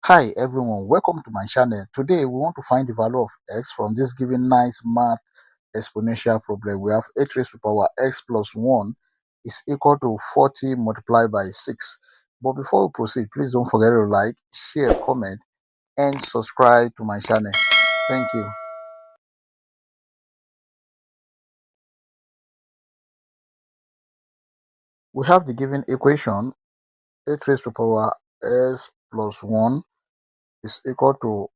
Hi everyone, welcome to my channel. Today we want to find the value of x from this given nice math exponential problem. We have 8 raised to power x plus 1 is equal to 40 multiplied by 6. But before we proceed, please don't forget to like, share, comment and subscribe to my channel. Thank you. We have the given equation 8 raised to power x plus 1 is equal to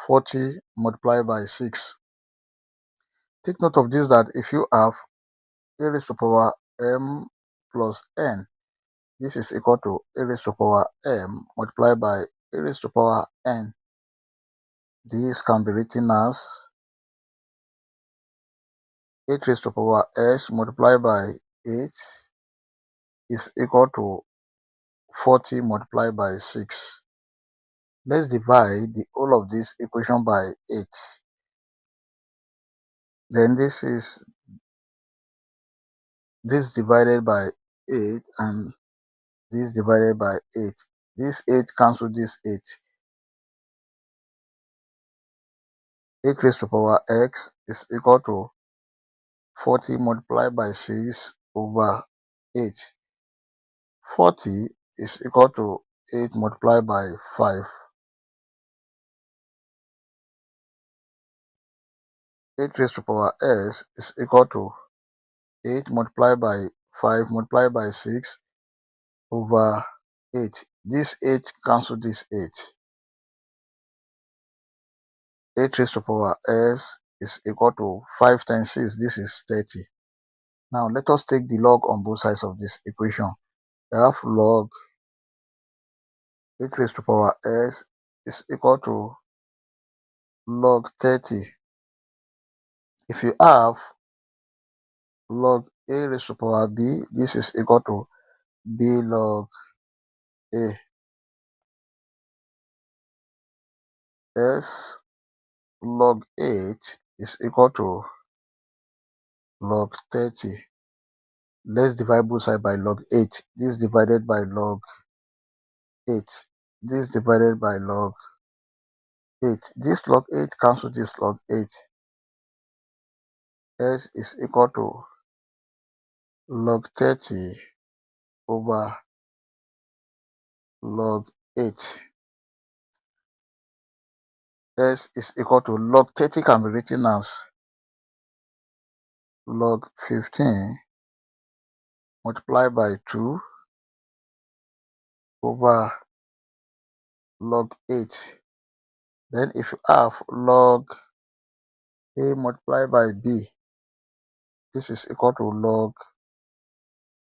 40 multiplied by 6. Take note of this, that if you have a raised to power m plus n, this is equal to a raised to power m multiplied by a raised to power n. This can be written as 8 raised to power s multiplied by 8 is equal to 40 multiplied by 6. Let's divide the whole of this equation by 8. Then this divided by 8 and this divided by 8. This 8 cancel this 8. 8 raised to power x is equal to 40 multiplied by 6 over 8. 40 is equal to 8 multiplied by 5. 8 raised to power s is equal to 8 multiplied by 5 multiplied by 6 over 8. This 8 cancel this 8. 8 raised to power s is equal to 5 times 6. This is 30. Now let us take the log on both sides of this equation. We have log 8 raised to power s is equal to log 30. If you have log a raised to power b, this is equal to b log a. S log 8 is equal to log 30. Let's divide both sides by log 8. This divided by log 8. This divided by log 8. This log 8 cancel this log 8. S is equal to log 30 over log 8. S is equal to log 30 can be written as log 15 multiplied by 2 over log 8. Then if you have log a multiplied by b, this is equal to log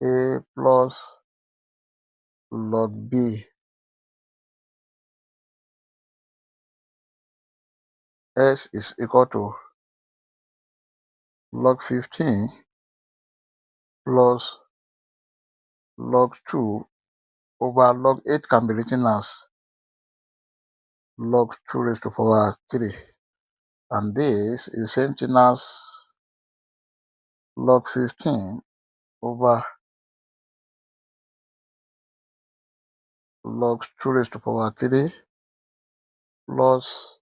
a plus log b. S is equal to log 15 plus log 2 over log 8 can be written as log 2 raised to power 3. And this is the same thing as log 15 over log 2 raised to power 3 plus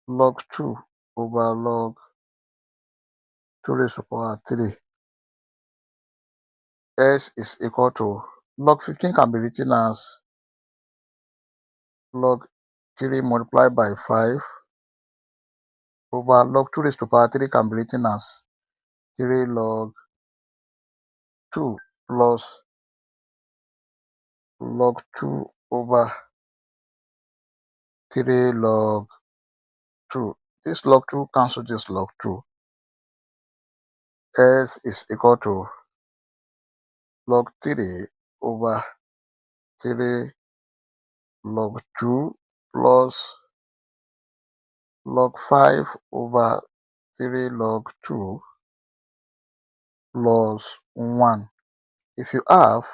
log 2 over log 2 raised to power 3. S is equal to log 15 can be written as log 3 multiplied by 5 over log 2 raised to power 3 can be written as 3 log 2 plus log 2 over 3 log 2. This log 2 cancel this log 2. S is equal to log 3 over 3 log 2 plus log 5 over 3 log 2 plus 1. If you have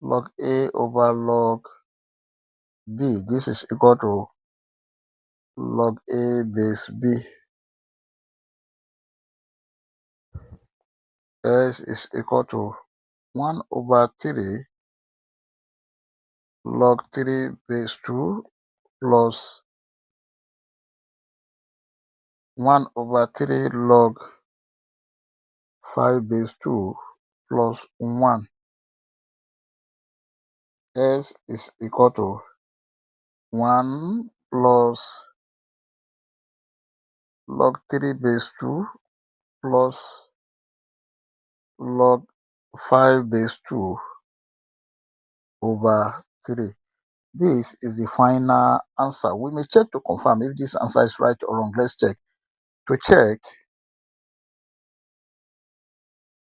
log a over log b, this is equal to log a base b. S is equal to 1 over 3 log 3 base 2 plus 1 over 3 log 5 base 2 plus 1. S is equal to 1 plus log 3 base 2 plus log 5 base 2 over 3. This is the final answer. We may check to confirm if this answer is right or wrong. Let's check. To check,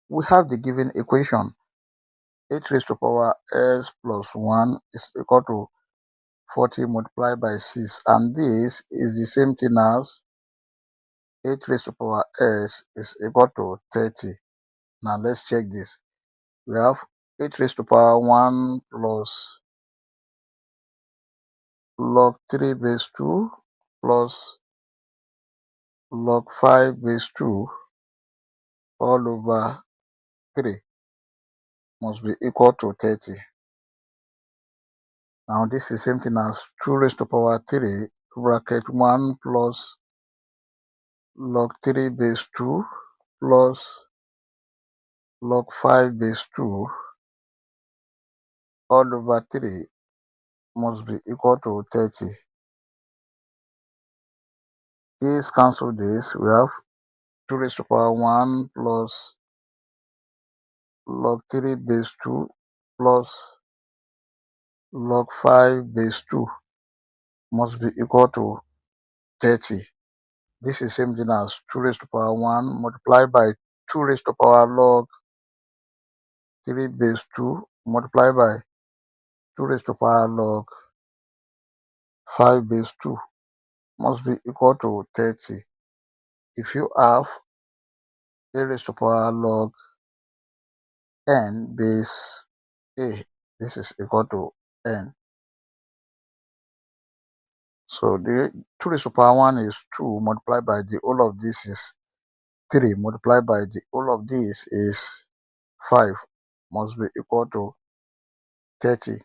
we have the given equation. 8 raised to power s plus 1 is equal to 40 multiplied by 6. And this is the same thing as 8 raised to power s is equal to 30. Now let's check this. We have 8 raised to power 1 plus log 3 base 2 plus log 5 base 2 all over 3 must be equal to 30. Now this is same thing as 2 raised to power 3 bracket 1 plus log 3 base 2 plus log 5 base 2 all over 3 must be equal to 30. This cancel this. We have 2 raised to power 1 plus log 3 base 2 plus log 5 base 2 must be equal to 30. This is same thing as 2 raised to power 1 multiplied by 2 raised to power log 3 base 2 multiplied by 2 raised to power log 5 base 2 must be equal to 30. If you have a raised to power log n base a, this is equal to n. So the 2 raised to power 1 is 2 multiplied by the whole of this is 3 multiplied by the whole of this is 5 must be equal to 30.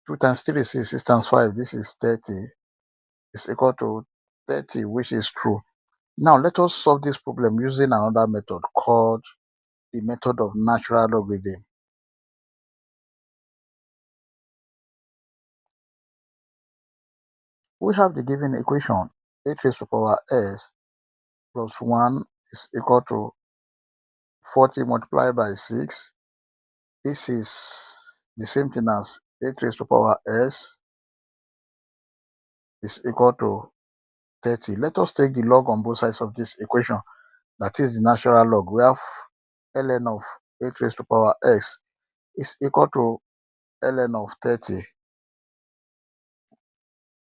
2 times 3 is 6, 6 times 5, this is 30, is equal to 30, which is true. Now let us solve this problem using another method called the method of natural logarithm. We have the given equation 8 raised to power s plus 1 is equal to 40 multiplied by 6. This is the same thing as 8 raised to power s is equal to 30. Let us take the log on both sides of this equation, that is the natural log. We have ln of 8 raised to power x is equal to ln of 30.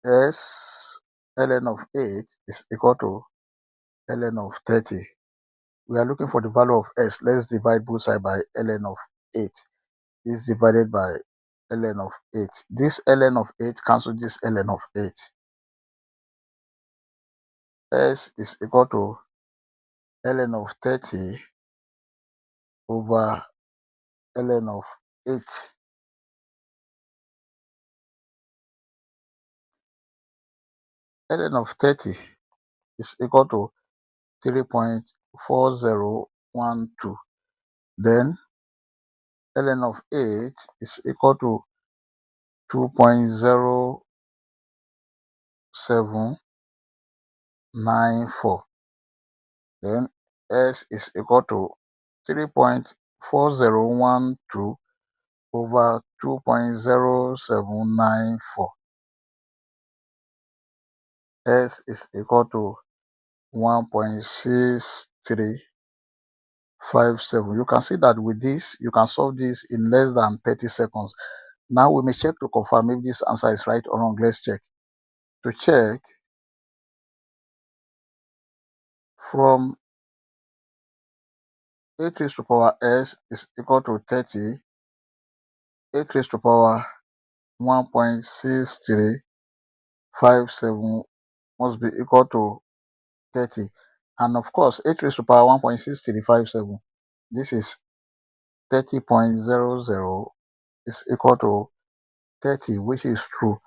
S ln of 8 is equal to ln of 30. We are looking for the value of s. Let's divide both sides by ln of 8. This divided by ln of 8. This ln of 8 cancel this ln of 8. S is equal to ln of 30 over ln of 8. Ln of 30 is equal to 3.4012. Then ln of 8 is equal to 2.0794. Then S is equal to 3.4012 over 2.0794. S is equal to 1.6357. You can see that with this, you can solve this in less than 30 seconds. Now we may check to confirm if this answer is right or wrong. Let's check. To check, from 8 raised to power s is equal to 30, 8 raised to power 1.6357 must be equal to 30. And of course, 8 raised to power 1.6357, this is 30.00 is equal to 30, which is true.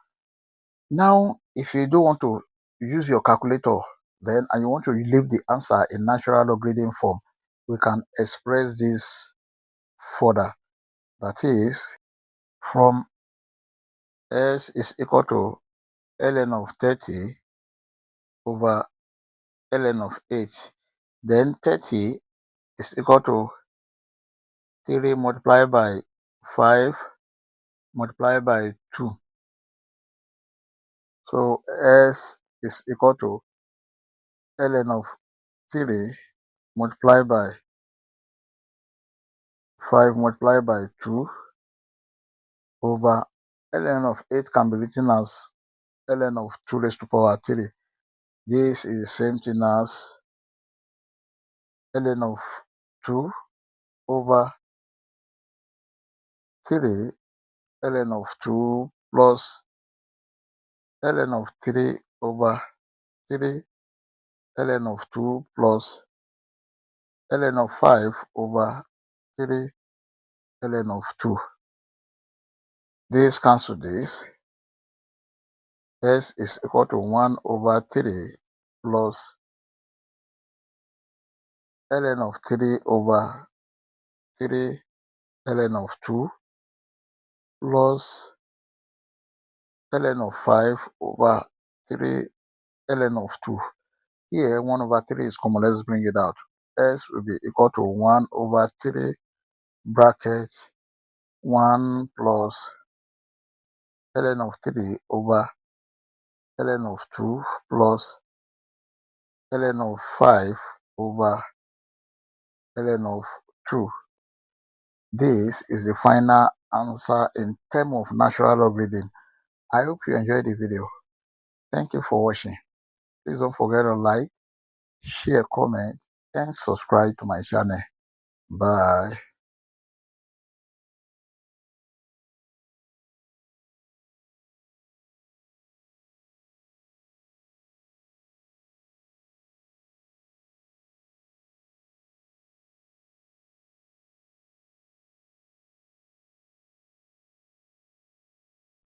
Now, if you don't want to use your calculator, then and you want to leave the answer in natural logarithm form, we can express this further. That is, from s is equal to ln of 30 over ln of 8. Then 30 is equal to 3 multiplied by 5 multiplied by 2. So s is equal to ln of 3 multiplied by 5 multiplied by 2 over ln of 8 can be written as ln of 2 raised to power 3. This is the same thing as ln of 2 over 3 ln of 2 plus ln of 3 over 3 ln of 2 plus ln of 5 over 3 ln of 2. This cancel this. S is equal to 1 over 3 plus ln of 3 over 3 ln of 2 plus ln of 5 over 3 ln of 2. Here, 1 over 3 is common. Let's bring it out. S will be equal to 1 over 3 bracket 1 plus ln of 3 over ln of 2 plus ln of 5 over ln of 2. This is the final answer in terms of natural logarithm. I hope you enjoyed the video. Thank you for watching. Please don't forget to like, share, comment, and subscribe to my channel. Bye.